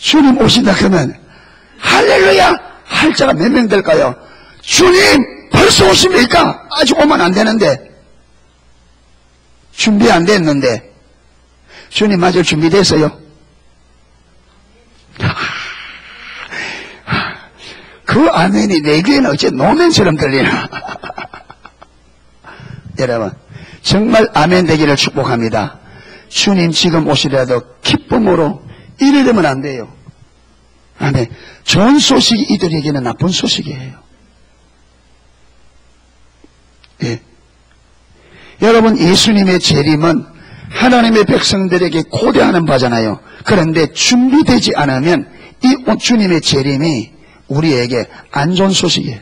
주님 오신다 그러면 할렐루야 할 자가 몇 명 될까요? 주님 벌써 오십니까? 아직 오면 안 되는데, 준비 안 됐는데 주님 맞을 준비됐어요? 그 아멘이 내 귀에는 어째 노멘처럼 들리나. 여러분 정말 아멘 되기를 축복합니다. 주님 지금 오시더라도 기쁨으로 이러면 안 돼요. 아멘. 좋은 소식이 이들에게는 나쁜 소식이에요. 예. 여러분 예수님의 재림은 하나님의 백성들에게 고대하는 바잖아요. 그런데 준비되지 않으면 이 주님의 재림이 우리에게 안 좋은 소식이에요.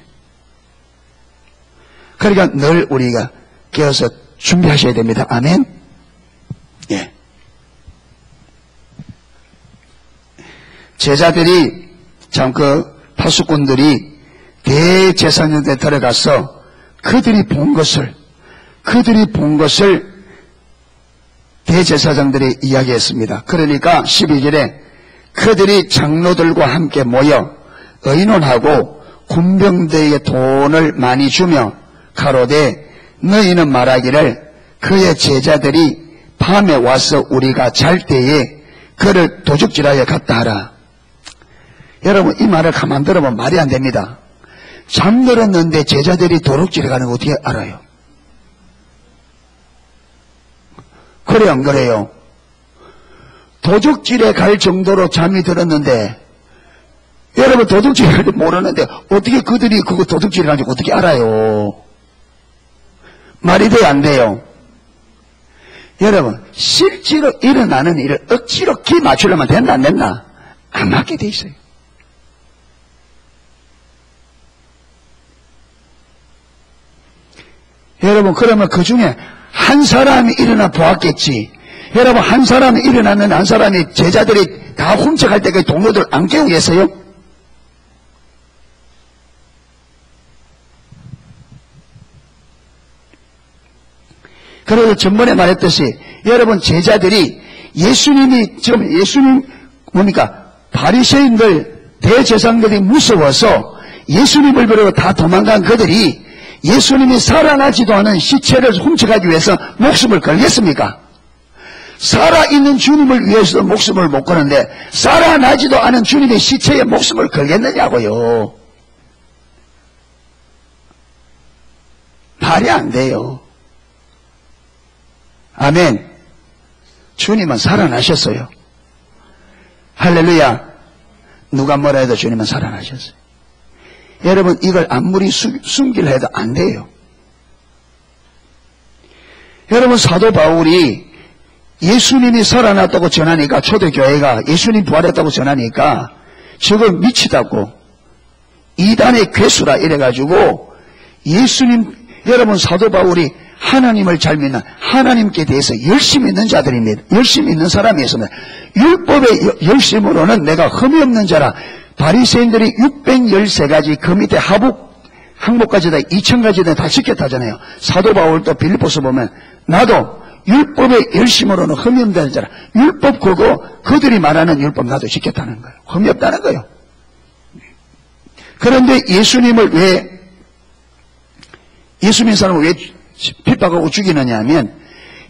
그러니까 늘 우리가 깨어서 준비하셔야 됩니다. 아멘. 예. 제자들이 참 그 파수꾼들이 대제사장들에 들어가서 그들이 본 것을 대제사장들이 이야기했습니다. 그러니까 12절에 그들이 장로들과 함께 모여 의논하고 군병대에게 돈을 많이 주며 가로되 너희는 말하기를 그의 제자들이 밤에 와서 우리가 잘 때에 그를 도둑질하여 갔다 하라. 여러분 이 말을 가만 들어보면 말이 안 됩니다. 잠들었는데 제자들이 도둑질해 가는 거 어떻게 알아요? 그래요 안 그래요? 도둑질에 갈 정도로 잠이 들었는데 여러분 도둑질을 할 줄 모르는데 어떻게 그들이 그거 도둑질을 하는지 어떻게 알아요? 말이 돼요 안 돼요? 여러분 실제로 일어나는 일을 억지로 기 맞추려면 된다 안 된다? 안 맞게 돼 있어요. 여러분 그러면 그 중에 한 사람이 일어나 보았겠지. 여러분 한 사람이 일어났는데 한 사람이 제자들이 다 훔쳐갈 때까지 동료들 안 깨우겠어요? 그래서 전번에 말했듯이 여러분 제자들이 예수님이 지금 예수님 뭡니까 바리새인들 대제사장들이 무서워서 예수님을 버리고 다 도망간 그들이 예수님이 살아나지도 않은 시체를 훔쳐가기 위해서 목숨을 걸겠습니까? 살아있는 주님을 위해서 목숨을 못 거는데 살아나지도 않은 주님의 시체에 목숨을 걸겠느냐고요. 말이 안 돼요. 아멘. 주님은 살아나셨어요. 할렐루야. 누가 뭐라 해도 주님은 살아나셨어요. 여러분 이걸 아무리 숨기려 해도 안 돼요. 여러분 사도 바울이 예수님이 살아났다고 전하니까 초대교회가 예수님 부활했다고 전하니까 저걸 미치다고 이단의 괴수라 이래가지고 예수님 여러분 사도 바울이 하나님을 잘 믿는 하나님께 대해서 열심히 있는 자들입니다. 열심히 있는 사람이었습니다. 율법의 열심으로는 내가 흠이 없는 자라. 바리새인들이 613가지 그 밑에 항목까지 다 2000가지 다 지켰다잖아요. 사도 바울도 빌립보서 보면 나도 율법의 열심으로는 흠이 없다는 자라. 율법 그거 그들이 말하는 율법 나도 지켰다는 거예요. 흠이 없다는 거예요. 그런데 예수님을 왜 예수님 사람을 왜 핍박하고 죽이느냐 하면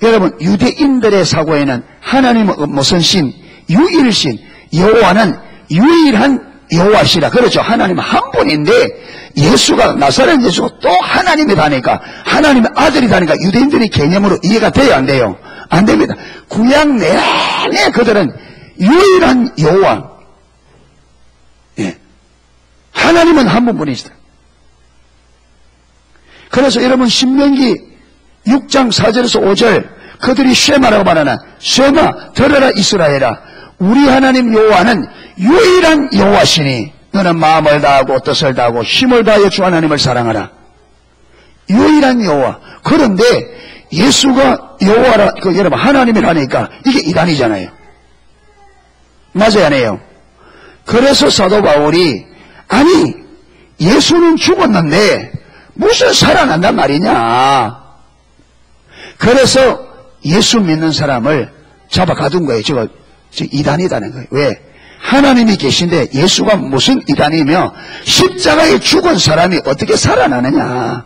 여러분 유대인들의 사고에는 하나님은 무슨 신? 유일신 여호와는 유일한 여호와시라. 그렇죠. 하나님은 한 분인데 예수가 나사렛 예수가 또 하나님이라니까 하나님의 아들이라니까 유대인들이 개념으로 이해가 돼요 안 돼요? 안 됩니다. 구약 내내 그들은 유일한 여호와 예. 하나님은 한 분뿐이시다. 그래서 여러분 신명기 6장 4절에서 5절 그들이 쉐마라고 말하나 쉐마 들어라 이스라엘아 우리 하나님 여호와는 유일한 여호와시니 너는 마음을 다하고 뜻을 다하고 힘을 다하여 주 하나님을 사랑하라. 유일한 여호와. 그런데 예수가 여호와라 여러분 하나님이라니까 이게 이단이잖아요. 맞아요 안 해요? 그래서 사도 바울이 아니 예수는 죽었는데 무슨 살아난단 말이냐. 그래서 예수 믿는 사람을 잡아 가둔 거예요. 저거 이단이다는 거예요. 왜? 하나님이 계신데 예수가 무슨 이단이며 십자가에 죽은 사람이 어떻게 살아나느냐.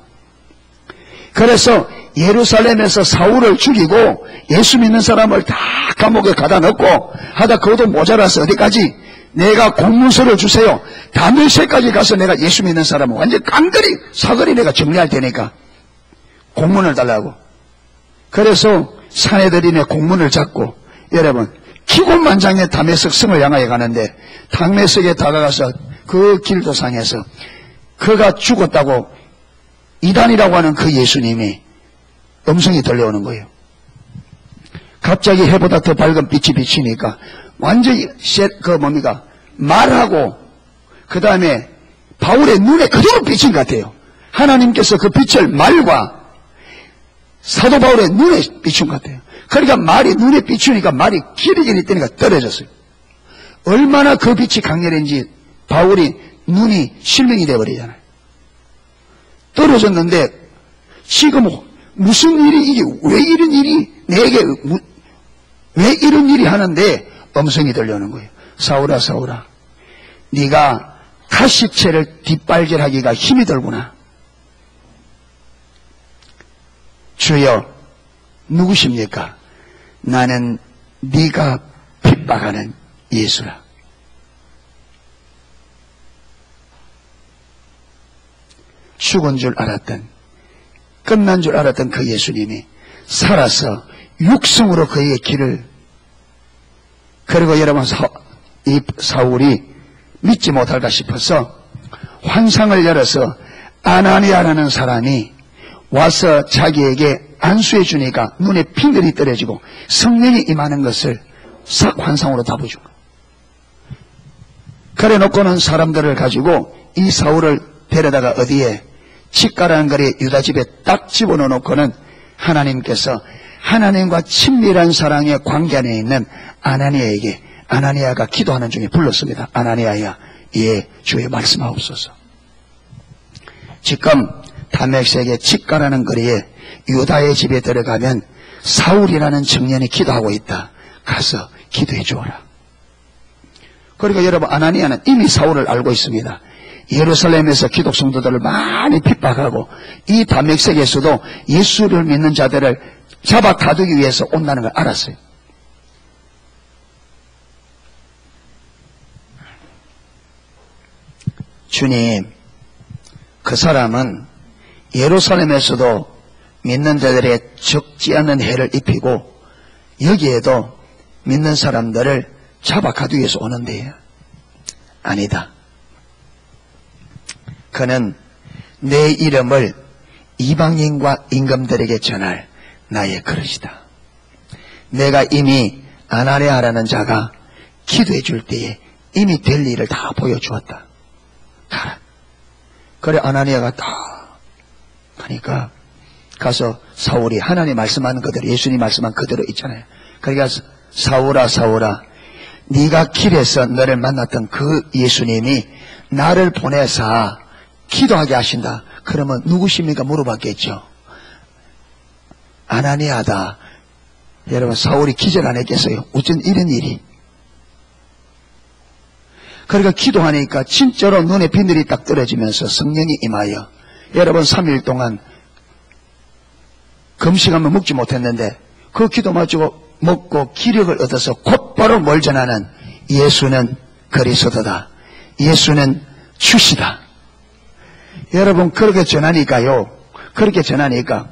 그래서 예루살렘에서 사울을 죽이고 예수 믿는 사람을 다 감옥에 가다 넣고 하다 그것도 모자라서 어디까지 내가 공문서를 주세요. 다메섹까지 가서 내가 예수 믿는 사람을 완전 깡그리 사거리 내가 정리할 테니까 공문을 달라고. 그래서 사내들인의 공문을 잡고 여러분 기곤만장의 다메섹 성을 향하여 가는데 다메섹에 다가가서 그 길도상에서 그가 죽었다고 이단이라고 하는 그 예수님이 음성이 들려오는 거예요. 갑자기 해보다 더 밝은 빛이 비치니까 완전히 말하고 그 다음에 바울의 눈에 그대로 비친 것 같아요. 하나님께서 그 빛을 말과 사도 바울의 눈에 비춘 것 같아요. 그러니까 말이 눈에 비추니까 말이 길이길이 뜨니까 떨어졌어요. 얼마나 그 빛이 강렬한지 바울이 눈이 실명이 되어버리잖아요. 떨어졌는데 지금 무슨 일이 이게 왜 이런 일이 내게 왜 이런 일이 하는데 음성이 들려오는 거예요. 사울아 사울아 네가 가시체를 뒷발질하기가 힘이 들구나. 주여 누구십니까? 나는 네가 핍박하는 예수라. 죽은 줄 알았던 끝난 줄 알았던 그 예수님이 살아서 육성으로 그에게 길을 그리고 여러분 이 사울이 믿지 못할까 싶어서 환상을 열어서 아나니아라는 사람이 와서 자기에게 안수해 주니까 눈에 핑들이 떨어지고 성령이 임하는 것을 싹 환상으로 다 보여준 거예요. 그래 놓고는 사람들을 가지고 이 사울을 데려다가 어디에 치과라는 거리에 유다 집에 딱 집어넣어 놓고는 하나님께서 하나님과 친밀한 사랑의 관계 안에 있는 아나니아에게 아나니아가 기도하는 중에 불렀습니다. 아나니아야, 예, 주의 말씀하옵소서. 지금 다메섹의 치과라는 거리에 유다의 집에 들어가면 사울이라는 청년이 기도하고 있다. 가서 기도해 주어라. 그러니까 여러분 아나니아는 이미 사울을 알고 있습니다. 예루살렘에서 기독 성도들을 많이 핍박하고 이 다메섹에서도 예수를 믿는 자들을 잡아 가두기 위해서 온다는 걸 알았어요. 주님, 그 사람은 예루살렘에서도 믿는 자들의 적지 않은 해를 입히고 여기에도 믿는 사람들을 잡아 가두기 위해서 오는데요. 아니다. 그는 내 이름을 이방인과 임금들에게 전할 나의 그릇이다. 내가 이미 아나니아라는 자가 기도해 줄 때에 이미 될 일을 다 보여주었다. 가라. 그래 아나니아가 다 하니까 가서 사울이 하나님 말씀하는 그대로 예수님 말씀한 그대로 있잖아요. 그러니까 사울아 사울아 네가 길에서 너를 만났던 그 예수님이 나를 보내사 기도하게 하신다. 그러면 누구십니까? 물어봤겠죠. 아나니아다. 여러분 사울이 기절 안 했겠어요? 어쩐 이런 일이. 그러니까 기도하니까 진짜로 눈에 비늘이 딱 떨어지면서 성령이 임하여 여러분 3일 동안 금식하면 먹지 못했는데 그 기도 마치고 먹고 기력을 얻어서 곧바로 뭘 전하는 예수는 그리스도다. 예수는 주시다. 여러분 그렇게 전하니까요. 그렇게 전하니까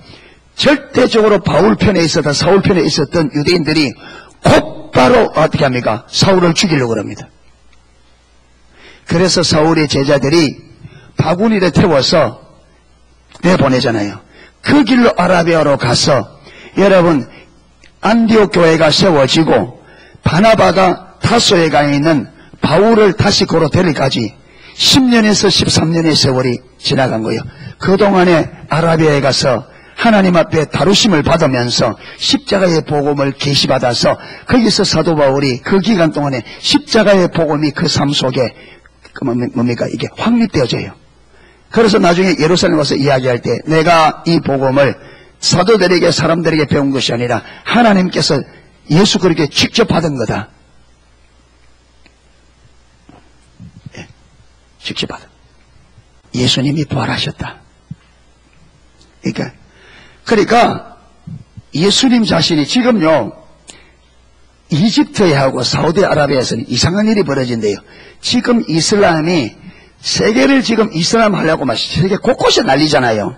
절대적으로 바울 편에 있었던 사울 편에 있었던 유대인들이 곧바로 어떻게 합니까? 사울을 죽이려고 합니다. 그래서 사울의 제자들이 바구니를 태워서 내보내잖아요. 그 길로 아라비아로 가서 여러분 안디옥 교회가 세워지고 바나바가 타소에 가 있는 바울을 다시 고로 데리기까지 10년에서 13년의 세월이 지나간 거예요. 그동안에 아라비아에 가서 하나님 앞에 다루심을 받으면서 십자가의 복음을 계시받아서 거기서 사도 바울이 그 기간 동안에 십자가의 복음이 그 삶 속에 뭡니까? 이게 확립되어져요. 그래서 나중에 예루살렘 와서 이야기할 때 내가 이 복음을 사도들에게 사람들에게 배운 것이 아니라 하나님께서 예수 그렇게 직접 받은 거다. 즉시 받아. 예수님이 부활하셨다. 그러니까 예수님 자신이 지금요, 이집트하고 사우디아라비아에서는 이상한 일이 벌어진대요. 지금 이슬람이 세계를 지금 이슬람 하려고 막 세계 곳곳에 난리잖아요.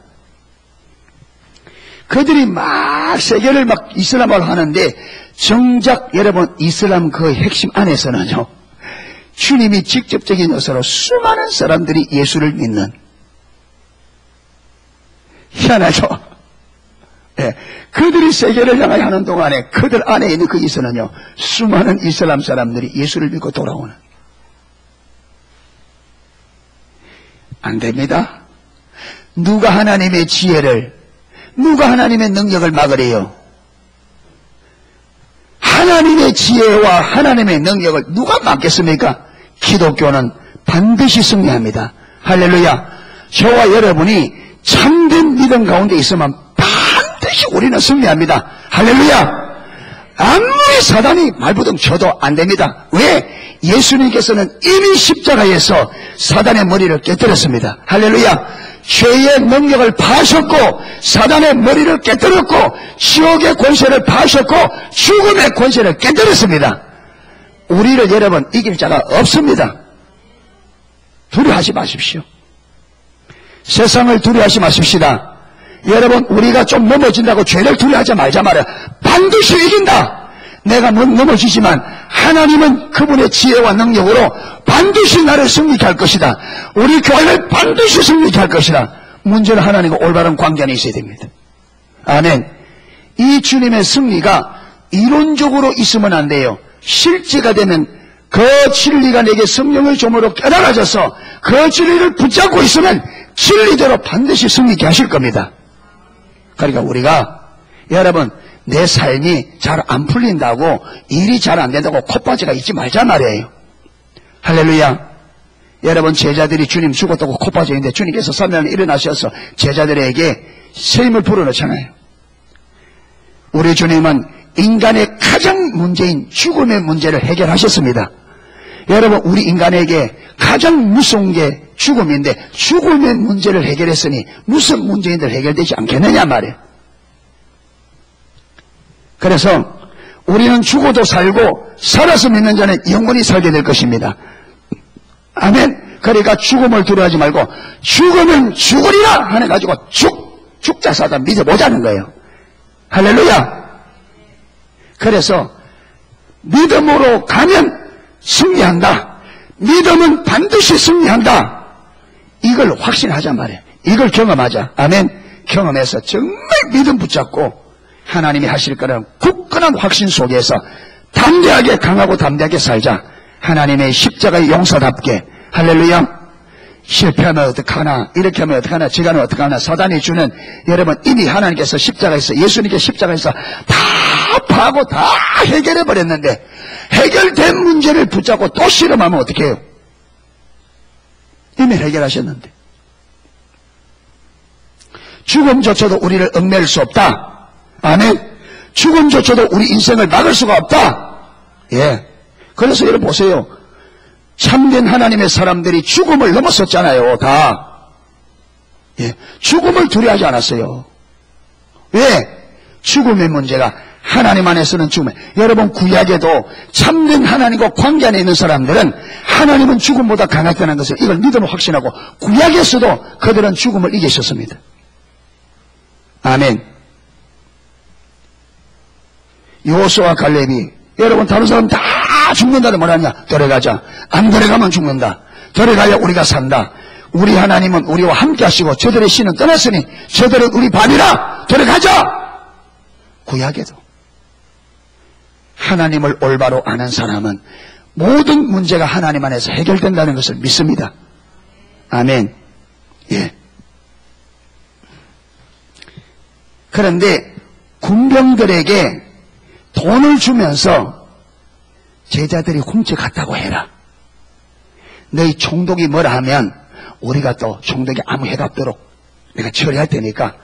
그들이 막 세계를 막 이슬람화를 하는데 정작 여러분 이슬람 그 핵심 안에서는요, 주님이 직접적인 것으로 수많은 사람들이 예수를 믿는, 희한하죠? 예, 그들이 세계를 향하여 하는 동안에 그들 안에 있는 거기서는요, 수많은 이슬람 사람들이 예수를 믿고 돌아오는. 안 됩니다. 누가 하나님의 지혜를, 누가 하나님의 능력을 막으래요? 하나님의 지혜와 하나님의 능력을 누가 막겠습니까? 기독교는 반드시 승리합니다. 할렐루야. 저와 여러분이 참된 믿음 가운데 있으면 반드시 우리는 승리합니다. 할렐루야. 아무리 사단이 말부둥 쳐도 안 됩니다. 왜? 예수님께서는 이미 십자가에서 사단의 머리를 깨뜨렸습니다. 할렐루야. 죄의 능력을 파하셨고 사단의 머리를 깨뜨렸고 지옥의 권세를 파하셨고 죽음의 권세를 깨뜨렸습니다. 우리를 여러분 이길 자가 없습니다. 두려워하지 마십시오. 세상을 두려워하지 마십시다. 여러분, 우리가 좀 넘어진다고 죄를 두려워하지 말자 말이야. 반드시 이긴다. 내가 넘어지지만 하나님은 그분의 지혜와 능력으로 반드시 나를 승리케 할 것이다. 우리 교회를 반드시 승리케 할 것이다. 문제는 하나님과 올바른 관계 안에 있어야 됩니다. 아멘. 이 주님의 승리가 이론적으로 있으면 안 돼요. 실제가 되면 그 진리가 내게 성령의 조모로 깨달아져서 그 진리를 붙잡고 있으면 진리대로 반드시 승리케 하실 겁니다. 그러니까 우리가 여러분 내 삶이 잘 안 풀린다고 일이 잘 안 된다고 콧바지가 있지 말자 말이에요. 할렐루야. 여러분 제자들이 주님 죽었다고 콧바지 있는데 주님께서 3년 일어나셔서 제자들에게 새 힘을 불어넣잖아요. 우리 주님은 인간의 가장 문제인 죽음의 문제를 해결하셨습니다. 여러분 우리 인간에게 가장 무서운 게 죽음인데 죽음의 문제를 해결했으니 무슨 문제인들 해결되지 않겠느냐 말이에요. 그래서 우리는 죽어도 살고 살아서 믿는 자는 영원히 살게 될 것입니다. 아멘. 그러니까 죽음을 두려워하지 말고 죽으면 죽으리라 하는 가지고 죽자 사다 믿어보자는 거예요. 할렐루야. 그래서 믿음으로 가면 승리한다. 믿음은 반드시 승리한다. 이걸 확신하자 말이에요. 이걸 경험하자. 아멘. 경험해서 정말 믿음 붙잡고 하나님이 하실 거라는 굳건한 확신 속에서 담대하게 강하고 담대하게 살자. 하나님의 십자가의 용사답게. 할렐루야. 실패하면 어떡하나, 이렇게 하면 어떡하나, 지가는 어떡하나, 사단이 주는, 여러분 이미 하나님께서 십자가에서, 예수님께서 십자가에서 다 파고 다 해결해버렸는데 해결된 문제를 붙잡고 또 실험하면 어떡해요? 이미 해결하셨는데. 죽음조차도 우리를 얽매일 수 없다. 아멘. 죽음조차도 우리 인생을 막을 수가 없다. 예. 그래서 여러분 보세요. 참된 하나님의 사람들이 죽음을 넘었었잖아요. 다. 예. 죽음을 두려워하지 않았어요. 왜? 죽음의 문제가 하나님 안에서는 죽음. 여러분 구약에도 참된 하나님과 관계 안에 있는 사람들은 하나님은 죽음보다 강하다는 것을 이걸 믿음을 확신하고 구약에서도 그들은 죽음을 이기셨습니다. 아멘. 여호수아와 갈렙이 여러분 다른 사람 다 죽는다는 뭐라냐? 들어가자. 안 들어가면 죽는다. 들어가야 우리가 산다. 우리 하나님은 우리와 함께 하시고 저들의 신은 떠났으니 저들은 우리 반이라. 들어가자. 구약에도 하나님을 올바로 아는 사람은 모든 문제가 하나님 안에서 해결된다는 것을 믿습니다. 아멘. 예. 그런데 군병들에게 돈을 주면서 제자들이 훔쳐갔다고 해라. 너희 총독이 뭐라 하면 우리가 또 총독이 아무 해답 없도록 내가 처리할 테니까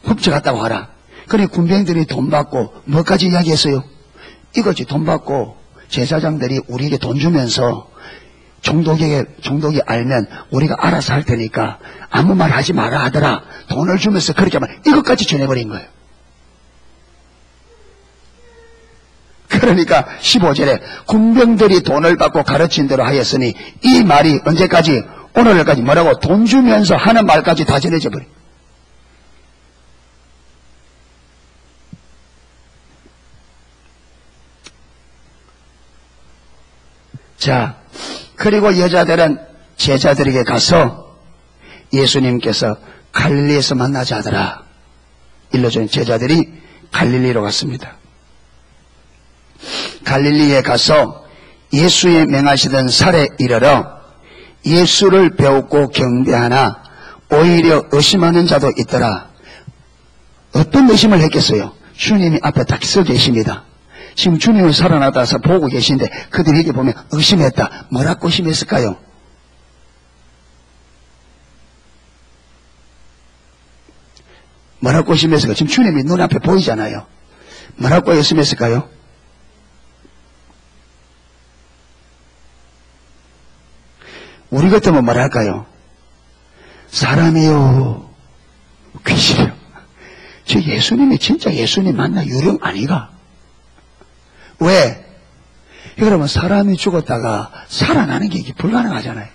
훔쳐갔다고 하라. 그러니 군병들이 돈 받고 뭐까지 이야기했어요? 이거지. 돈 받고 제사장들이 우리에게 돈 주면서 종독이 알면 우리가 알아서 할 테니까 아무 말 하지 마라 하더라. 돈을 주면서 그렇게 하면 이것까지 전해버린 거예요. 그러니까 15절에 군병들이 돈을 받고 가르친 대로 하였으니 이 말이 언제까지? 오늘까지 뭐라고? 돈 주면서 하는 말까지 다 전해져 버려. 자, 그리고 여자들은 제자들에게 가서 예수님께서 갈릴리에서 만나자 하더라. 일러준 제자들이 갈릴리로 갔습니다. 갈릴리에 가서 예수의 명하시던 살에 이르러 예수를 배우고 경배하나 오히려 의심하는 자도 있더라. 어떤 의심을 했겠어요? 주님이 앞에 딱 서 계십니다. 지금 주님을 살아나다서 보고 계신데 그들이 이렇게 보면 의심했다. 뭐라고 의심했을까요? 뭐라고 의심했을까요? 지금 주님이 눈앞에 보이잖아요. 뭐라고 의심했을까요? 우리 같으면 뭐랄까요? 사람이요, 귀신이요. 저 예수님이 진짜 예수님 맞나? 유령 아니가? 왜? 그러면 사람이 죽었다가 살아나는 게 이게 불가능하잖아요.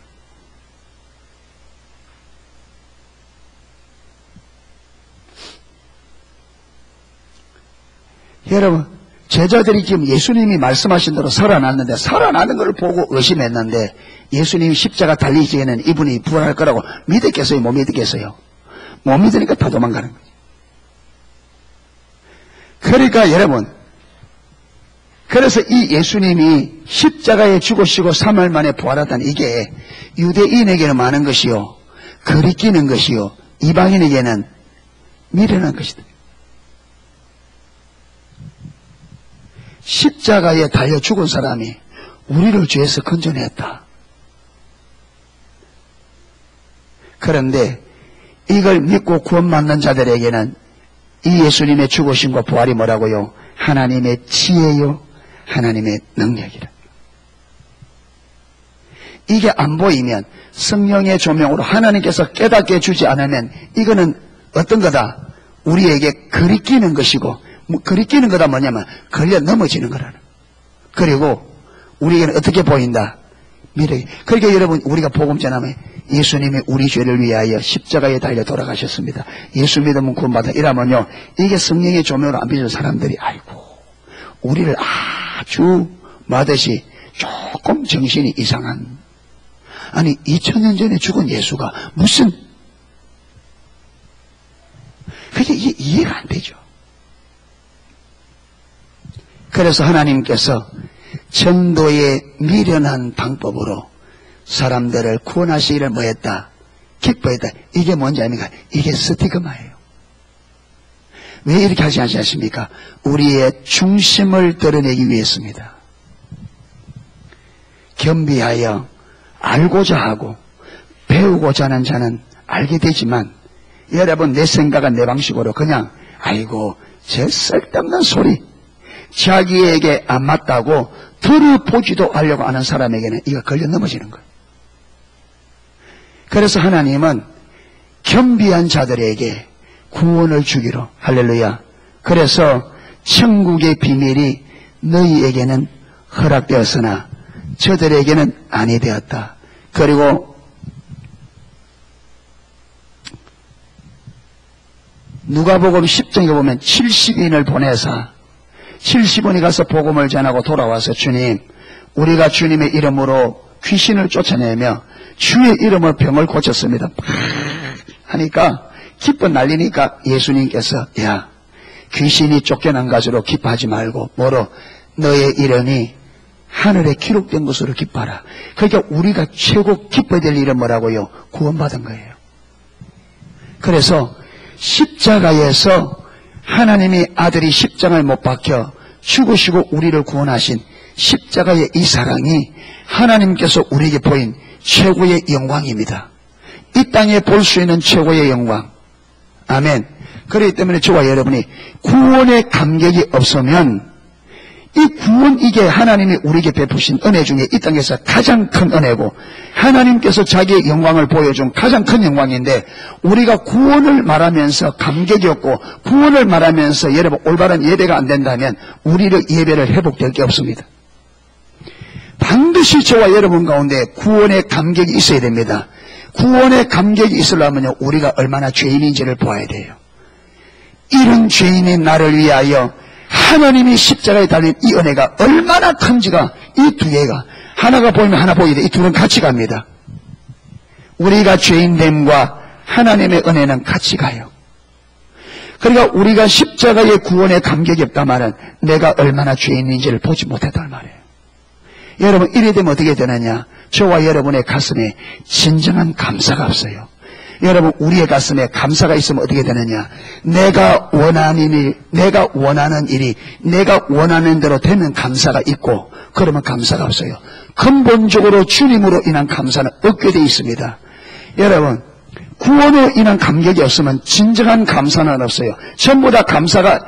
여러분, 제자들이 지금 예수님이 말씀하신 대로 살아났는데 살아나는 걸 보고 의심했는데 예수님이 십자가 달리시기에는 이분이 부활할 거라고 믿었겠어요? 못 믿었겠어요? 못 믿으니까 다 도망가는 거예요. 그러니까 여러분, 그래서 이 예수님이 십자가에 죽으시고 3일 만에 부활하다는 이게 유대인에게는 많은 것이요, 거리끼는 것이요, 이방인에게는 미련한 것이다. 십자가에 달려 죽은 사람이 우리를 죄에서 건져냈다. 그런데 이걸 믿고 구원받는 자들에게는 이 예수님의 죽으심과 부활이 뭐라고요? 하나님의 지혜요, 하나님의 능력이라. 이게 안 보이면 성령의 조명으로 하나님께서 깨닫게 해주지 않으면 이거는 어떤 거다? 우리에게 거리끼는 것이고, 거리끼는 거다 뭐냐면 걸려 넘어지는 거라는. 그리고 우리에게는 어떻게 보인다? 미래에. 그러니까 여러분, 우리가 복음 전하면 예수님이 우리 죄를 위하여 십자가에 달려 돌아가셨습니다. 예수 믿으면 구원받아. 이러면요, 이게 성령의 조명으로 안 비추는 사람들이 아이고, 우리를 아주 마듯이 조금 정신이 이상한. 아니 2000년 전에 죽은 예수가 무슨, 그게 이해가 안 되죠. 그래서 하나님께서 전도의 미련한 방법으로 사람들을 구원하시기를 뭐했다? 기뻐했다. 이게 뭔지 아닙니까? 이게 스티그마예요. 왜 이렇게 하지 않습니까? 우리의 중심을 드러내기 위해서입니다. 겸비하여 알고자 하고 배우고자 하는 자는 알게 되지만, 여러분, 내 생각은 내 방식으로 그냥 아이고 저 쓸데없는 소리, 자기에게 안 맞다고 들어보지도 않으려고 하는 사람에게는 이거 걸려 넘어지는 거예요. 그래서 하나님은 겸비한 자들에게 구원을 주기로, 할렐루야. 그래서 천국의 비밀이 너희에게는 허락되었으나 저들에게는 아니 되었다. 그리고 누가복음 10장에 보면 70인을 보내사 70원이 가서 복음을 전하고 돌아와서, 주님, 우리가 주님의 이름으로 귀신을 쫓아내며 주의 이름으로 병을 고쳤습니다 하니까 기뻐 난리니까 예수님께서, 야, 귀신이 쫓겨난 것으로 기뻐하지 말고 뭐로? 너의 이름이 하늘에 기록된 것으로 기뻐하라. 그러니까 우리가 최고 기뻐야 될 일은 뭐라고요? 구원받은 거예요. 그래서 십자가에서 하나님의 아들이 십자가에 못 박혀 죽으시고 우리를 구원하신 십자가의 이 사랑이 하나님께서 우리에게 보인 최고의 영광입니다. 이 땅에 볼 수 있는 최고의 영광. 아멘. 그렇기 때문에 저와 여러분이 구원의 감격이 없으면 이 구원, 이게 하나님이 우리에게 베푸신 은혜 중에 이 땅에서 가장 큰 은혜고 하나님께서 자기의 영광을 보여준 가장 큰 영광인데, 우리가 구원을 말하면서 감격이 없고 구원을 말하면서 여러분 올바른 예배가 안 된다면 우리의 예배를 회복될 게 없습니다. 반드시 저와 여러분 가운데 구원의 감격이 있어야 됩니다. 구원의 감격이 있으려면요, 우리가 얼마나 죄인인지를 보아야 돼요. 이런 죄인인 나를 위하여 하나님이 십자가에 달린 이 은혜가 얼마나 큰지가, 이 두 개가 하나가 보이면 하나 보이되 이 둘은 같이 갑니다. 우리가 죄인됨과 하나님의 은혜는 같이 가요. 그러니까 우리가 십자가의 구원의 감격이 없다마는 내가 얼마나 죄인인지를 보지 못했단 말이에요. 여러분, 이래 되면 어떻게 되느냐? 저와 여러분의 가슴에 진정한 감사가 없어요. 여러분, 우리의 가슴에 감사가 있으면 어떻게 되느냐? 내가 원하는 일이 내가 원하는 대로 되면 감사가 있고, 그러면 감사가 없어요. 근본적으로 주님으로 인한 감사는 없게 되어 있습니다. 여러분, 구원으로 인한 감격이 없으면 진정한 감사는 없어요. 전부 다 감사가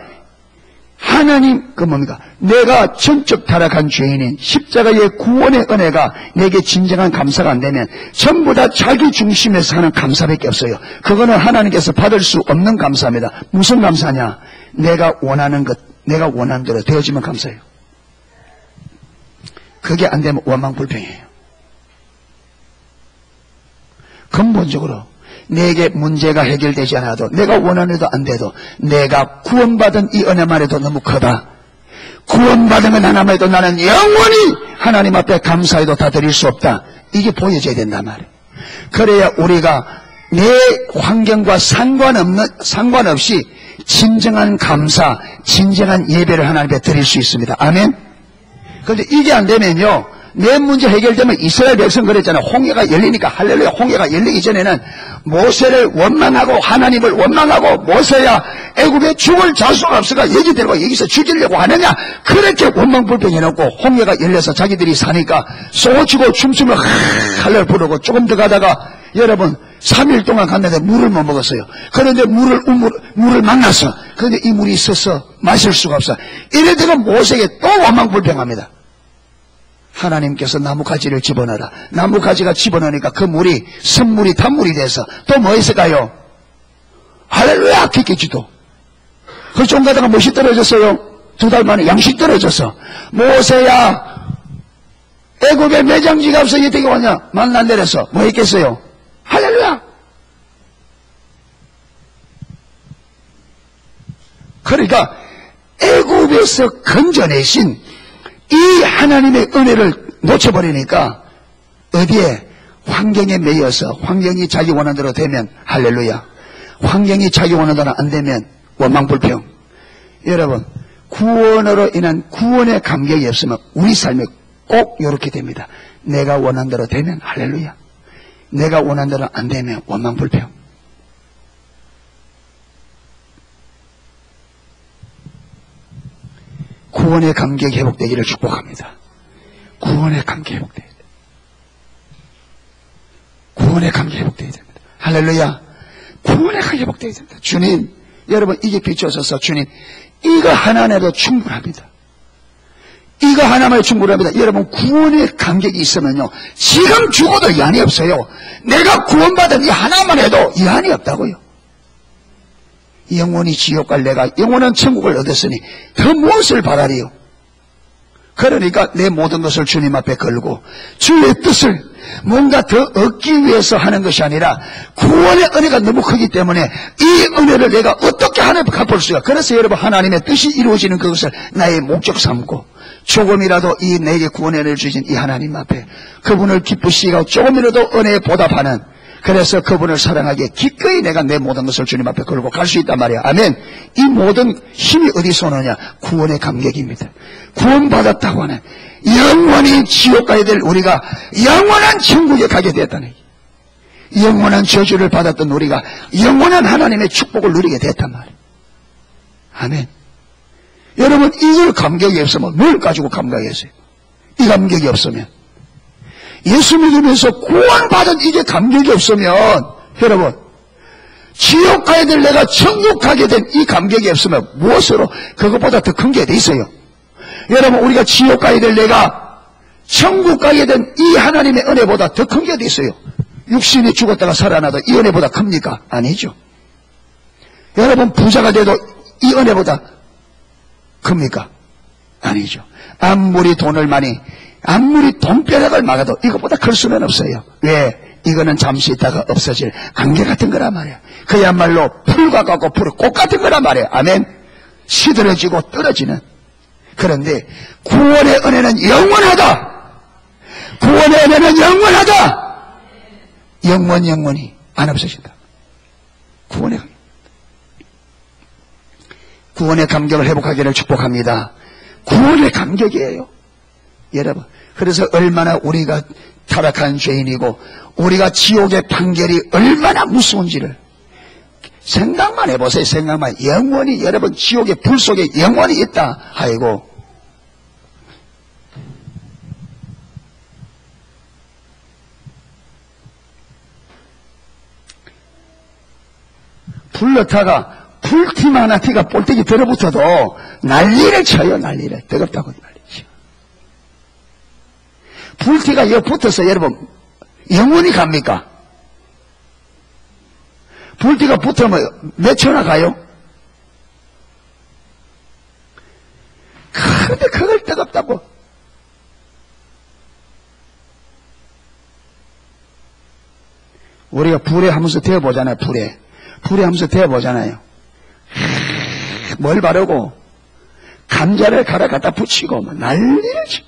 하나님, 뭡니까? 내가 전적 타락한 죄인인 십자가의 구원의 은혜가 내게 진정한 감사가 안 되면 전부 다 자기 중심에서 하는 감사밖에 없어요. 그거는 하나님께서 받을 수 없는 감사입니다. 무슨 감사냐? 내가 원하는 것, 내가 원하는 대로 되어지면 감사해요. 그게 안 되면 원망불평이에요. 근본적으로 내게 문제가 해결되지 않아도, 내가 원하는 대로 안 돼도, 내가 구원받은 이 은혜만 해도 너무 크다. 구원받은 건 하나만 해도 나는 영원히 하나님 앞에 감사해도 다 드릴 수 없다. 이게 보여져야 된단 말이에요. 그래야 우리가 내 환경과 상관없이 진정한 감사, 진정한 예배를 하나님 앞에 드릴 수 있습니다. 아멘? 그런데 이게 안 되면요, 내 문제 해결되면 이스라엘 백성 그랬잖아요. 홍해가 열리니까, 할렐루야, 홍해가 열리기 전에는 모세를 원망하고 하나님을 원망하고, 모세야 애굽에 죽을 자수가 없으니까 여기 데리고 여기서 죽이려고 하느냐, 그렇게 원망불평해놓고 홍해가 열려서 자기들이 사니까 쏘치고 춤추며 할렐루야 부르고 조금 더 가다가 여러분 3일 동안 갔는데 물을 못 먹었어요. 그런데 물을 만났어. 그런데 이 물이 있어서 마실 수가 없어. 이래다가 모세에게 또 원망불평합니다. 하나님께서 나무가지를 집어넣어라. 나무가지가 집어넣으니까 그 물이 선물이 단물이 돼서 또 뭐 했을까요? 할렐루야 기기지도. 그 좀 가다가 무엇이 떨어졌어요? 2달 만에 양식 떨어졌어. 모세야 애굽에 매장지가 없어 어떻게 왔냐? 만나 내려서 뭐 했겠어요? 할렐루야. 그러니까 애굽에서 건져내신 이 하나님의 은혜를 놓쳐버리니까 어디에? 환경에 매여서 환경이 자기 원하는 대로 되면 할렐루야, 환경이 자기 원하는 대로 안 되면 원망불평. 여러분, 구원으로 인한 구원의 감격이 없으면 우리 삶에 꼭 이렇게 됩니다. 내가 원하는 대로 되면 할렐루야, 내가 원하는 대로 안 되면 원망불평. 구원의 감격이 회복되기를 축복합니다. 구원의 감격이 회복되어야 됩니다. 구원의 감격이 회복되어야 됩니다. 할렐루야. 구원의 감격이 회복되어야 됩니다. 주님, 여러분 이게 비춰져서 주님, 이거 하나만 해도 충분합니다. 이거 하나만 해도 충분합니다. 여러분 구원의 감격이 있으면요, 지금 죽어도 이한이 없어요. 내가 구원받은 이 하나만 해도 이한이 없다고요. 영원히 지옥 갈 내가 영원한 천국을 얻었으니 더 무엇을 바라리요? 그러니까 내 모든 것을 주님 앞에 걸고 주의 뜻을 뭔가 더 얻기 위해서 하는 것이 아니라 구원의 은혜가 너무 크기 때문에 이 은혜를 내가 어떻게 하나님 앞에 갚을 수가. 그래서 여러분 하나님의 뜻이 이루어지는 그것을 나의 목적 삼고 조금이라도 이 내게 구원의 은혜를 주신 이 하나님 앞에 그분을 기쁘시고 조금이라도 은혜에 보답하는, 그래서 그분을 사랑하기에 기꺼이 내가 내 모든 것을 주님 앞에 걸고 갈 수 있단 말이야. 아멘. 이 모든 힘이 어디서 오느냐? 구원의 감격입니다. 구원받았다고 하는, 영원히 지옥 가야 될 우리가 영원한 천국에 가게 되었다는, 영원한 저주를 받았던 우리가 영원한 하나님의 축복을 누리게 됐단 말이에요. 아멘. 여러분 이걸 감격이 없으면 뭘 가지고 감격했어요? 이 감격이 없으면, 예수 믿으면서 구원받은 이게 감격이 없으면, 여러분 지옥 가야 될 내가 천국 가게 된 이 감격이 없으면 무엇으로 그것보다 더 큰 게 돼 있어요? 여러분, 우리가 지옥 가야 될 내가 천국 가게 된 이 하나님의 은혜보다 더 큰 게 어디 있어요? 육신이 죽었다가 살아나도 이 은혜보다 큽니까? 아니죠. 여러분, 부자가 돼도 이 은혜보다 큽니까? 아니죠. 아무리 돈을 아무리 돈벼락을 막아도 이것보다 클 수는 없어요. 왜? 이거는 잠시 있다가 없어질 안개 같은 거란 말이에요. 그야말로 풀과 같고 꽃 같은 거란 말이에요. 아멘. 시들어지고 떨어지는. 그런데 구원의 은혜는 영원하다. 구원의 은혜는 영원하다. 영원히 안 없어진다. 구원의 감격을 회복하기를 축복합니다. 구원의 감격이에요. 여러분, 그래서 얼마나 우리가 타락한 죄인이고 우리가 지옥의 판결이 얼마나 무서운지를 생각만 해보세요. 생각만. 영원히, 여러분, 지옥의 불 속에 영원히 있다. 아이고, 불렀다가 불팀 하나 티가 볼때기 들어붙어도 난리를 쳐요. 난리를. 뜨겁다고 난리죠. 불티가 여기 붙어서 여러분 영원히 갑니까? 불티가 붙으면 몇 초나 가요? 그런데 그걸 뜨겁다고. 우리가 불에 하면서 데워보잖아요. 불에 하면서 데워보잖아요. 뭘 바르고 감자를 갈아 갖다 붙이고 난리를 쳐.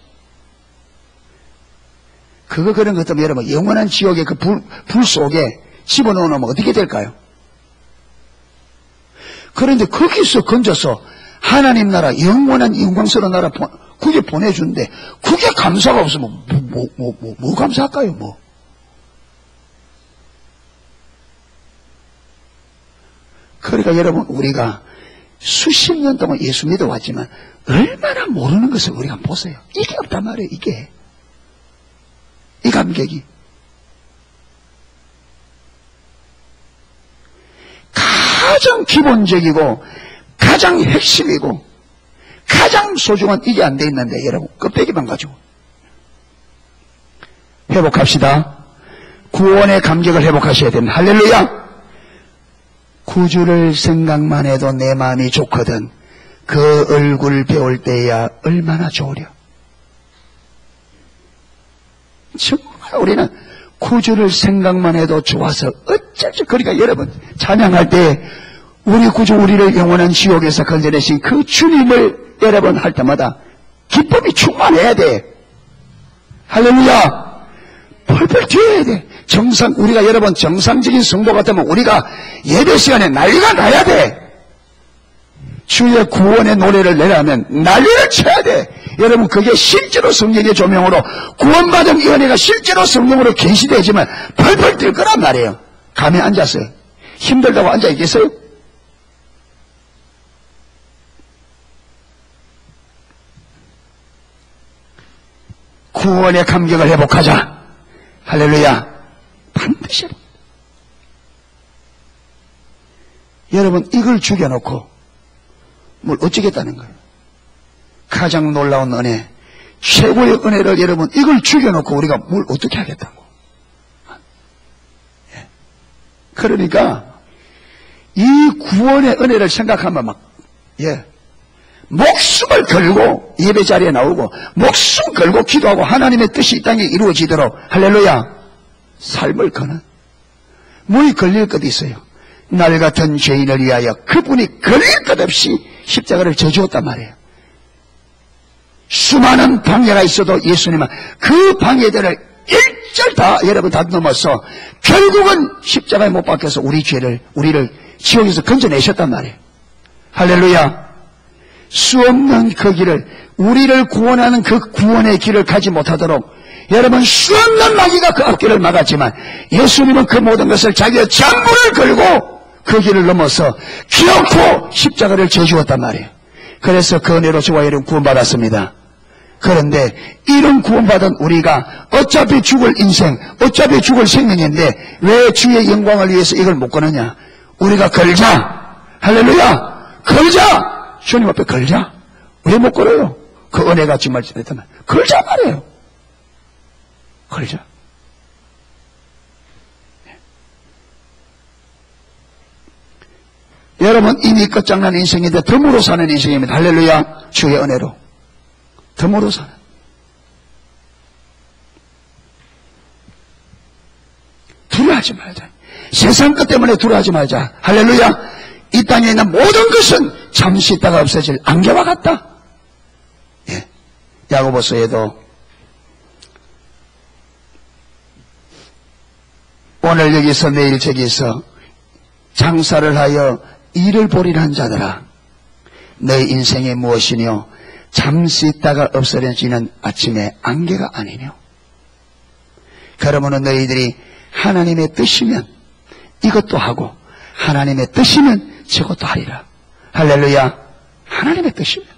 그런 것 때문에 여러분, 영원한 지옥의 그 불 속에 집어넣으면 어떻게 될까요? 그런데 거기서 건져서 하나님 나라, 영원한 영광스러운 나라 그게 보내준대. 그게 감사가 없으면 뭐 감사할까요? 뭐. 그러니까 여러분, 우리가 수십 년 동안 예수 믿어왔지만 얼마나 모르는 것을 우리가 보세요. 이게 없단 말이에요. 이게. 이 감격이. 가장 기본적이고 가장 핵심이고 가장 소중한 이게 안 돼 있는데 여러분, 껍데기만 가지고 회복합시다. 구원의 감격을 회복하셔야 됩니다. 할렐루야. 구주를 생각만 해도 내 마음이 좋거든. 그 얼굴 배울 때야 얼마나 좋으려. 정말 우리는 구주를 생각만 해도 좋아서 어쩔 그러니까 여러분, 찬양할 때 우리 구주, 우리를 영원한 지옥에서 건져내신 그 주님을 여러분 할 때마다 기쁨이 충만해야 돼. 할렐루야. 펄펄 튀어야 돼. 우리가 여러분 정상적인 성도 같으면 우리가 예배 시간에 난리가 나야 돼. 주의 구원의 노래를 내려면 난리를 쳐야 돼. 여러분, 그게 실제로 성령의 조명으로 구원받은 이 은혜가 실제로 성령으로 계시되지만 펄펄 뛸 거란 말이에요. 감에 앉았어요. 힘들다고 앉아 있겠어요? 구원의 감격을 회복하자. 할렐루야. 반드시. 여러분, 이걸 죽여놓고 뭘 어쩌겠다는 거예요. 가장 놀라운 은혜, 최고의 은혜를 여러분, 이걸 죽여놓고 우리가 뭘 어떻게 하겠다고. 그러니까 이 구원의 은혜를 생각하면 목숨을 걸고 예배 자리에 나오고 목숨 걸고 기도하고 하나님의 뜻이 이 땅에 이루어지도록, 할렐루야, 삶을 거는 뭐에 걸릴 것 있어요. 날 같은 죄인을 위하여 그분이 걸릴 것 없이 십자가를 져주었단 말이에요. 수많은 방해가 있어도 예수님은 그 방해들을 일절 다 여러분 다 넘어서 결국은 십자가에 못 박혀서 우리를 지옥에서 건져내셨단 말이에요. 할렐루야. 수 없는 그 길을, 우리를 구원하는 그 구원의 길을 가지 못하도록 여러분 수 없는 마귀가 그 앞길을 막았지만 예수님은 그 모든 것을 자기의 장부를 걸고 그 길을 넘어서 기어코 십자가를 져주었단 말이에요. 그래서 그 은혜로 저와 여러분 구원받았습니다. 그런데 이런 구원받은 우리가 어차피 죽을 인생, 어차피 죽을 생명인데 왜 주의 영광을 위해서 이걸 못 거느냐? 우리가 걸자. 할렐루야. 걸자. 주님 앞에 걸자. 왜 못 걸어요? 그 은혜가 정말 잘했다면 걸자 말이에요. 걸자. 여러분 이미 끝장난 인생인데 덤으로 사는 인생입니다. 할렐루야. 주의 은혜로 덤으로 사는. 두려워하지 말자. 세상 것 때문에 두려워하지 말자. 할렐루야. 이 땅에 있는 모든 것은 잠시 있다가 없어질 안개와 같다. 예. 야고보서에도 오늘 여기서 내일 저기서 장사를 하여 일을 벌이는 자들아, 너희 인생이 무엇이뇨? 잠시 있다가 없어지는 아침에 안개가 아니뇨. 그러므로 너희들이 하나님의 뜻이면 이것도 하고 하나님의 뜻이면 저것도 하리라. 할렐루야. 하나님의 뜻이면.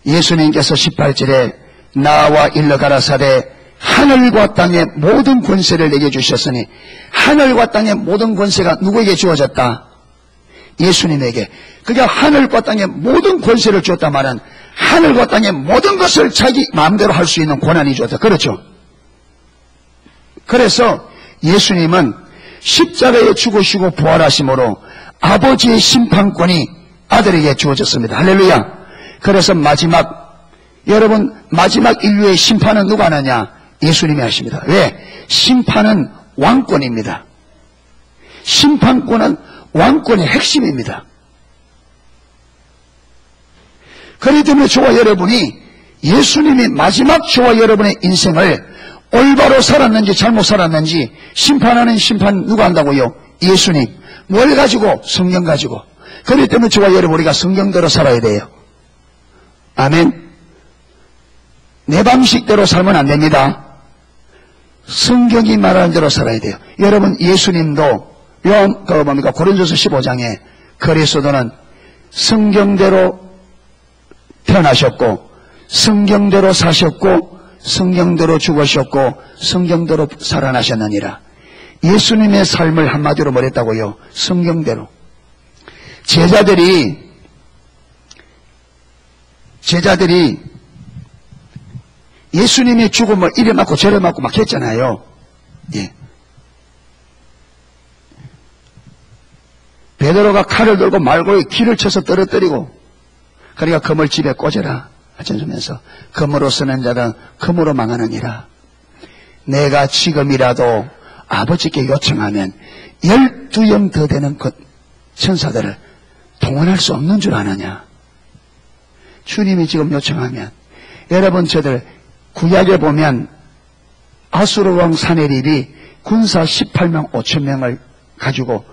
예수님께서 18절에 나와 일러 가라사대 하늘과 땅의 모든 권세를 내게 주셨으니, 하늘과 땅의 모든 권세가 누구에게 주어졌다? 예수님에게. 그러니까 하늘과 땅의 모든 권세를 주었다 말은 하늘과 땅의 모든 것을 자기 마음대로 할 수 있는 권한이 주었다. 그렇죠? 그래서 예수님은 십자가에 죽으시고 부활하심으로 아버지의 심판권이 아들에게 주어졌습니다. 할렐루야. 그래서 여러분 마지막 인류의 심판은 누가 하느냐? 예수님이 하십니다. 왜? 심판은 왕권입니다. 심판권은 왕권의 핵심입니다. 그렇기 때문에 저와 여러분이 예수님이 마지막 저와 여러분의 인생을 올바로 살았는지 잘못 살았는지 심판하는 심판 누가 한다고요? 예수님. 뭘 가지고? 성경 가지고. 그렇기 때문에 저와 여러분 우리가 성경대로 살아야 돼요. 아멘. 내 방식대로 살면 안 됩니다. 성경이 말하는 대로 살아야 돼요. 여러분 예수님도 고린도서 15장에 그리스도는 성경대로 태어나셨고 성경대로 사셨고 성경대로 죽으셨고 성경대로 살아나셨느니라. 예수님의 삶을 한마디로 말했다고요. 성경대로. 제자들이 예수님의 죽음을 이래 맞고 저래 맞고 막 했잖아요. 예. 베드로가 칼을 들고 말고에 길을 쳐서 떨어뜨리고, 그러니까 금을 집에 꽂아라 하면서 금으로 쓰는 자는 금으로 망하느니라. 내가 지금이라도 아버지께 요청하면 12영 더 되는 그 천사들을 동원할 수 없는 줄 아느냐. 주님이 지금 요청하면, 여러분 저들 구약에 보면 아수르 왕 사네립이 군사 18만 5천 명을 가지고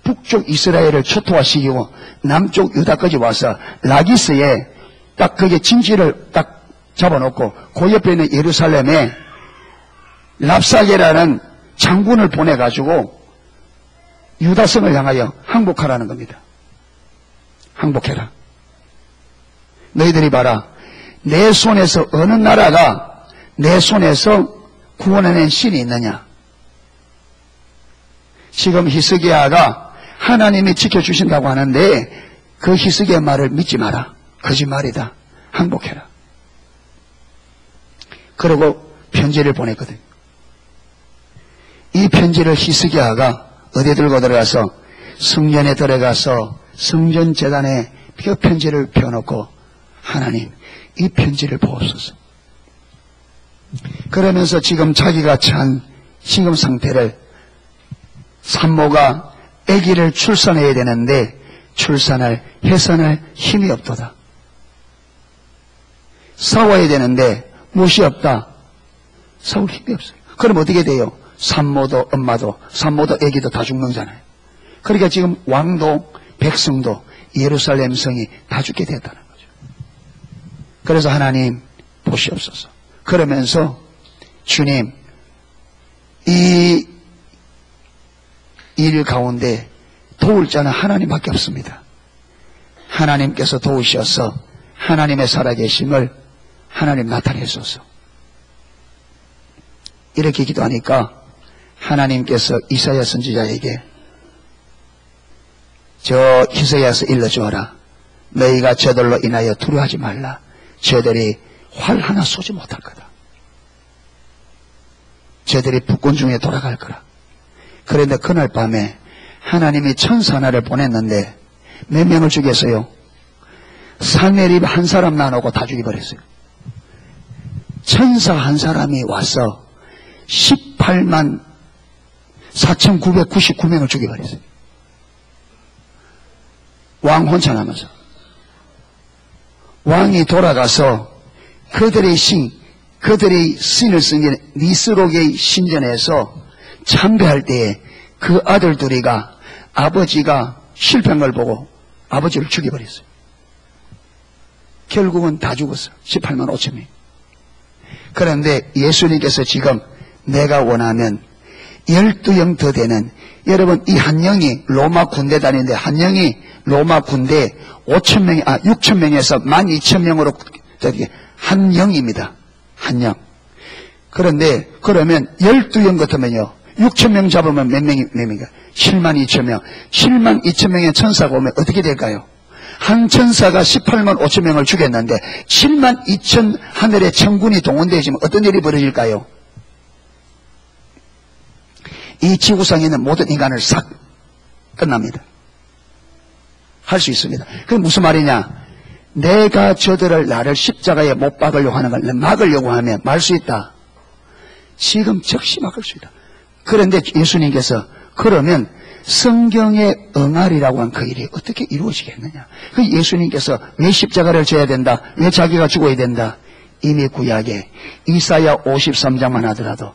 북쪽 이스라엘을 초토화시키고 남쪽 유다까지 와서 라기스에 딱 거기에 진지를 딱 잡아놓고 그 옆에 있는 예루살렘에 랍사게라는 장군을 보내가지고 유다성을 향하여 항복하라는 겁니다. 항복해라. 너희들이 봐라. 내 손에서 어느 나라가 내 손에서 구원해낸 신이 있느냐. 지금 히스기야가 하나님이 지켜주신다고 하는데 그 히스기야 말을 믿지 마라. 거짓말이다. 항복해라. 그리고 편지를 보냈거든. 이 편지를 히스기야가 어디 들고 들어가서 성전에 들어가서 성전 제단에 그 편지를 펴놓고 하나님 이 편지를 보옵소서. 그러면서 지금 자기가 처한 지금 상태를, 산모가 아기를 출산해야 되는데 해산할 힘이 없도다. 싸워야 되는데 무엇이 없다. 싸울 힘이 없어요. 그럼 어떻게 돼요? 산모도 엄마도 산모도 아기도 다 죽는잖아요. 그러니까 지금 왕도 백성도 예루살렘 성이 다 죽게 됐다는 거죠. 그래서 하나님 보시옵소서. 그러면서 주님 이 일 가운데 도울 자는 하나님밖에 없습니다. 하나님께서 도우셔서 하나님의 살아계심을 하나님 나타내소서. 이렇게 기도하니까 하나님께서 이사야 선지자에게 저 히스기야서 일러주어라. 너희가 저들로 인하여 두려워하지 말라. 저들이 활 하나 쏘지 못할 거다. 저들이 북군 중에 돌아갈 거라. 그런데 그날 밤에 하나님이 천사 하나를 보냈는데 몇 명을 죽였어요? 사무엘이 한 사람 나누고 다 죽여버렸어요. 천사 한 사람이 와서 18만 4,999명을 죽여버렸어요. 왕 혼자 남아서. 왕이 돌아가서 그들의 신을 쓴 니스록의 신전에서 참배할 때에 그 아들 둘이가 아버지가 실패한 걸 보고 아버지를 죽여버렸어요. 결국은 다 죽었어요. 18만 5천 명. 그런데 예수님께서 지금 내가 원하면 12영 더 되는, 여러분 이 한 영이 로마 군대 다니는데 한 영이 로마 군대 6,000명에서 12,000명으로 한 영입니다. 한 영. 그런데 그러면 12영 같으면요 6,000명 잡으면 몇 명인가? 72,000명. 72,000명의 천사가 오면 어떻게 될까요? 한 천사가 18만 5천 명을 죽였는데 72,000 하늘의 천군이 동원되어지면 어떤 일이 벌어질까요? 이 지구상에 있는 모든 인간을 싹 끝납니다. 할 수 있습니다. 그게 무슨 말이냐? 내가 저들을 나를 십자가에 못 박으려고 하는 걸 막으려고 하면 말 수 있다. 지금 즉시 막을 수 있다. 그런데 예수님께서 그러면 성경의 응아리라고 한 그 일이 어떻게 이루어지겠느냐? 그 예수님께서 왜 십자가를 져야 된다? 왜 자기가 죽어야 된다? 이미 구약에 이사야 53장만 하더라도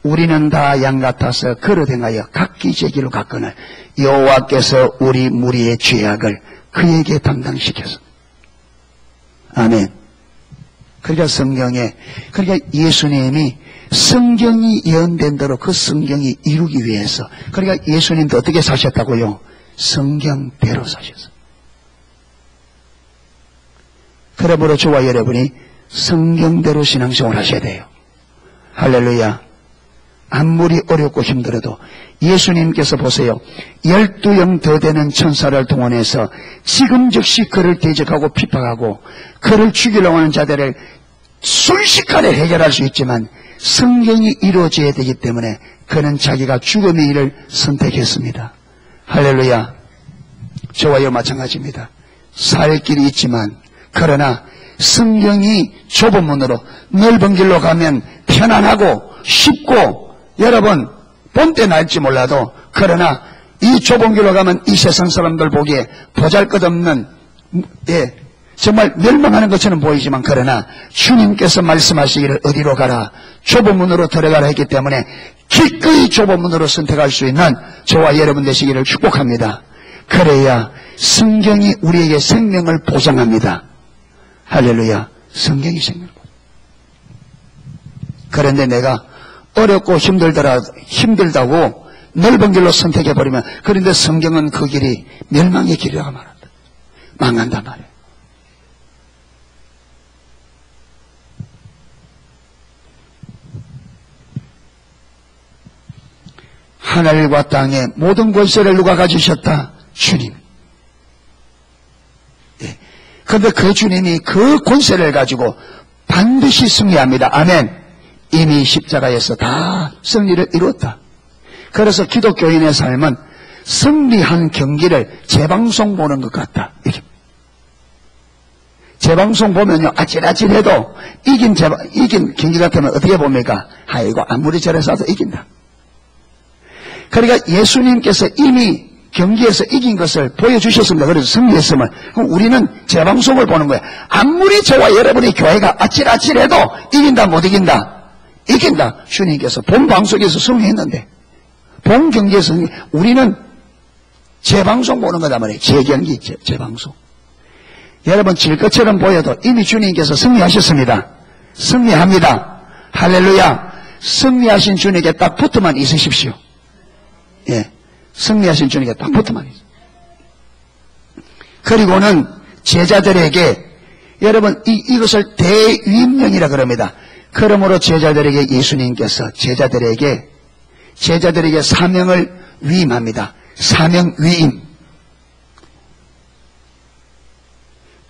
우리는 다 양 같아서 그릇 행하여 각기 제 길로 갔거늘 여호와께서 우리 무리의 죄악을 그에게 담당시켰습니다. 아멘. 그러니까 그러니까 예수님이 성경이 예언된 대로 그 성경이 이루기 위해서, 그러니까 예수님도 어떻게 사셨다고요? 성경대로 사셨어요. 그러므로 저와 여러분이 성경대로 신앙생활 하셔야 돼요. 할렐루야. 아무리 어렵고 힘들어도 예수님께서 보세요. 12영 더 되는 천사를 동원해서 지금 즉시 그를 대적하고 핍박하고 그를 죽이려고 하는 자들을 순식간에 해결할 수 있지만 성경이 이루어져야 되기 때문에 그는 자기가 죽음의 일을 선택했습니다. 할렐루야. 저와요 마찬가지입니다. 살 길이 있지만 그러나 성경이 좁은 문으로 넓은 길로 가면 편안하고 쉽고 여러분 본때 날지 몰라도 그러나 이 좁은 길로 가면 이 세상 사람들 보기에 보잘것없는 정말 멸망하는 것처럼 보이지만 그러나 주님께서 말씀하시기를 어디로 가라 좁은 문으로 들어가라 했기 때문에 기꺼이 좁은 문으로 선택할 수 있는 저와 여러분 되시기를 축복합니다. 그래야 성경이 우리에게 생명을 보장합니다. 할렐루야. 성경이 생명을 보장합니다. 그런데 내가 어렵고 힘들다고 넓은 길로 선택해버리면, 그런데 성경은 그 길이 멸망의 길이라고 말한다. 망한단 말이에요. 하늘과 땅의 모든 권세를 누가 가지셨다? 주님. 그런데 그 주님이 그 권세를 가지고 반드시 승리합니다. 아멘. 이미 십자가에서 다 승리를 이뤘다. 그래서 기독교인의 삶은 승리한 경기를 재방송 보는 것 같다. 이렇게. 재방송 보면요, 아찔아찔해도 이긴 경기 같으면 어떻게 봅니까? 아이고, 아무리 저래서도 이긴다. 그러니까 예수님께서 이미 경기에서 이긴 것을 보여주셨습니다. 그래서 승리했으면, 그럼 우리는 재방송을 보는 거예요. 아무리 저와 여러분의 교회가 아찔아찔해도 이긴다, 못 이긴다? 이긴다. 주님께서 본 방송에서 승리했는데, 본 경기에서 우리는 재방송 보는 거다 말이에요. 재경기, 재방송. 여러분 질 것처럼 보여도 이미 주님께서 승리하셨습니다. 승리합니다. 할렐루야. 승리하신 주님께 딱 붙어만 있으십시오. 예, 승리하신 주님께 딱 붙어만 있으십시오. 그리고는 제자들에게, 여러분 이것을 대위임령이라 그럽니다. 그러므로 제자들에게 예수님께서 제자들에게 제자들에게 사명을 위임합니다. 사명 위임.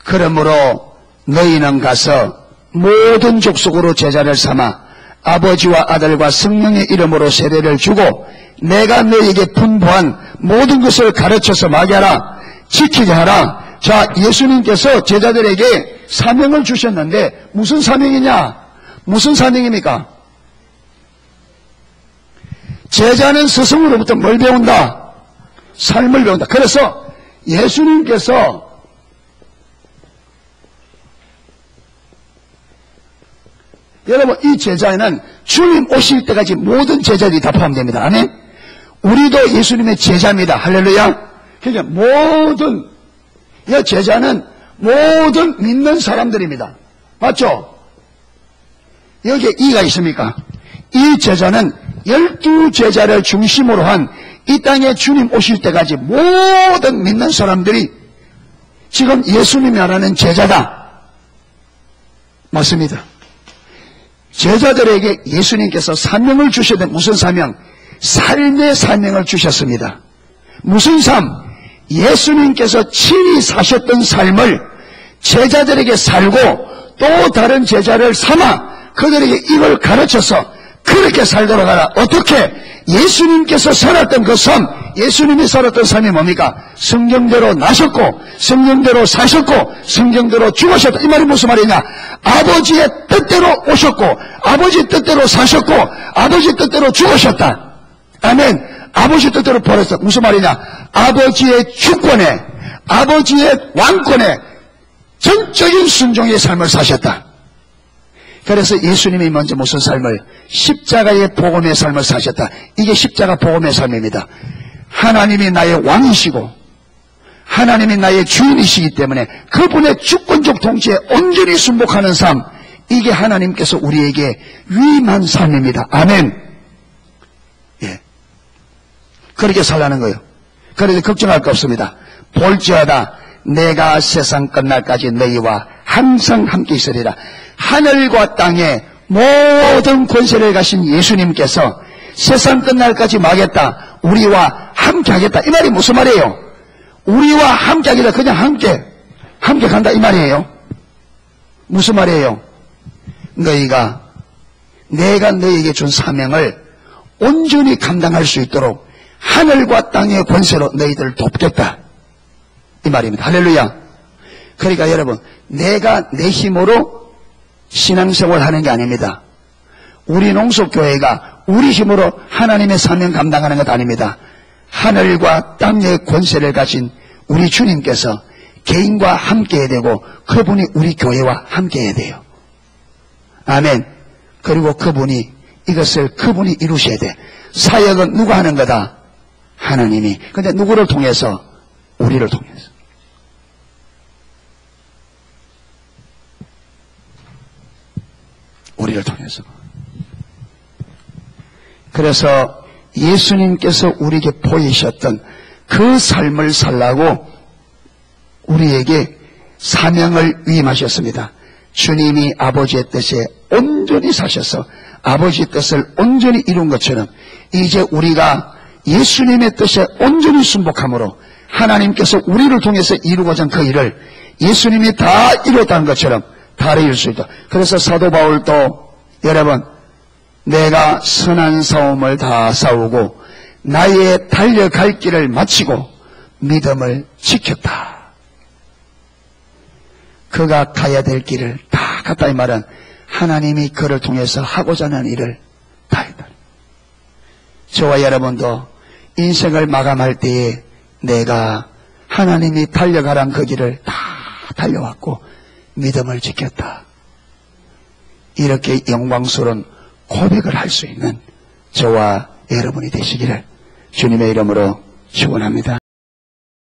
그러므로 너희는 가서 모든 족속으로 제자를 삼아 아버지와 아들과 성령의 이름으로 세례를 주고 내가 너희에게 분부한 모든 것을 가르쳐서 말하라, 지키게 하라. 자, 예수님께서 제자들에게 사명을 주셨는데 무슨 사명이냐? 무슨 사명입니까? 제자는 스승으로부터 뭘 배운다? 삶을 배운다. 그래서 예수님께서 여러분, 이 제자에는 주님 오실 때까지 모든 제자들이 다 포함됩니다. 아멘? 우리도 예수님의 제자입니다. 할렐루야. 그러니까 모든, 이 제자는 모든 믿는 사람들입니다. 맞죠? 여기에 이가 있습니까? 이 제자는 12제자를 중심으로 한 이 땅에 주님 오실 때까지 모든 믿는 사람들이 지금 예수님이 말하는 제자다. 맞습니다. 제자들에게 예수님께서 사명을 주셔야 돼. 무슨 사명? 삶의 사명을 주셨습니다. 무슨 삶? 예수님께서 친히 사셨던 삶을 제자들에게 살고 또 다른 제자를 삼아 그들에게 이걸 가르쳐서 그렇게 살도록 하라. 어떻게? 예수님께서 살았던 그 삶, 예수님이 살았던 삶이 뭡니까? 성경대로 나셨고 성경대로 사셨고 성경대로 죽으셨다. 이 말이 무슨 말이냐? 아버지의 뜻대로 오셨고 아버지 뜻대로 사셨고 아버지 뜻대로 죽으셨다. 아멘. 아버지 뜻대로 벌었어. 무슨 말이냐? 아버지의 주권에 아버지의 왕권에 전적인 순종의 삶을 사셨다. 그래서 예수님이 먼저 무슨 삶을? 십자가의 복음의 삶을 사셨다. 이게 십자가 복음의 삶입니다. 하나님이 나의 왕이시고 하나님이 나의 주인이시기 때문에 그분의 주권적 통치에 온전히 순복하는 삶, 이게 하나님께서 우리에게 위임한 삶입니다. 아멘. 예. 그렇게 살라는 거예요. 그래서 걱정할 거 없습니다. 볼지어다 내가 세상 끝날까지 너희와 항상 함께 있으리라. 하늘과 땅의 모든 권세를 가신 예수님께서 세상 끝날까지 마겠다. 우리와 함께 하겠다. 이 말이 무슨 말이에요? 우리와 함께 하겠다. 그냥 함께 간다. 이 말이에요. 무슨 말이에요? 너희가 내가 너희에게 준 사명을 온전히 감당할 수 있도록 하늘과 땅의 권세로 너희들을 돕겠다. 이 말입니다. 할렐루야. 그러니까 여러분, 내가 내 힘으로 신앙생활을 하는 게 아닙니다. 우리 농속교회가 우리 힘으로 하나님의 사명 감당하는 것 아닙니다. 하늘과 땅의 권세를 가진 우리 주님께서 개인과 함께 해야 되고 그분이 우리 교회와 함께 해야 돼요. 아멘. 그리고 그분이 이루셔야 돼. 사역은 누가 하는 거다? 하나님이. 근데 누구를 통해서? 우리를 통해서. 우리를 통해서. 그래서 예수님께서 우리에게 보이셨던 그 삶을 살라고 우리에게 사명을 위임하셨습니다. 주님이 아버지의 뜻에 온전히 사셔서 아버지의 뜻을 온전히 이룬 것처럼 이제 우리가 예수님의 뜻에 온전히 순복함으로 하나님께서 우리를 통해서 이루고자 한 그 일을 예수님이 다 이뤘다는 것처럼 다 이룰 수 있다. 그래서 사도 바울도 여러분, 내가 선한 싸움을 다 싸우고 나의 달려갈 길을 마치고 믿음을 지켰다. 그가 가야 될 길을 다 갔다. 이 말은 하나님이 그를 통해서 하고자 하는 일을 다 했다. 저와 여러분도 인생을 마감할 때에 내가 하나님이 달려가란 그 길을 다 달려왔고 믿음을 지켰다. 이렇게 영광스러운 고백을 할 수 있는 저와 여러분이 되시기를 주님의 이름으로 축원합니다.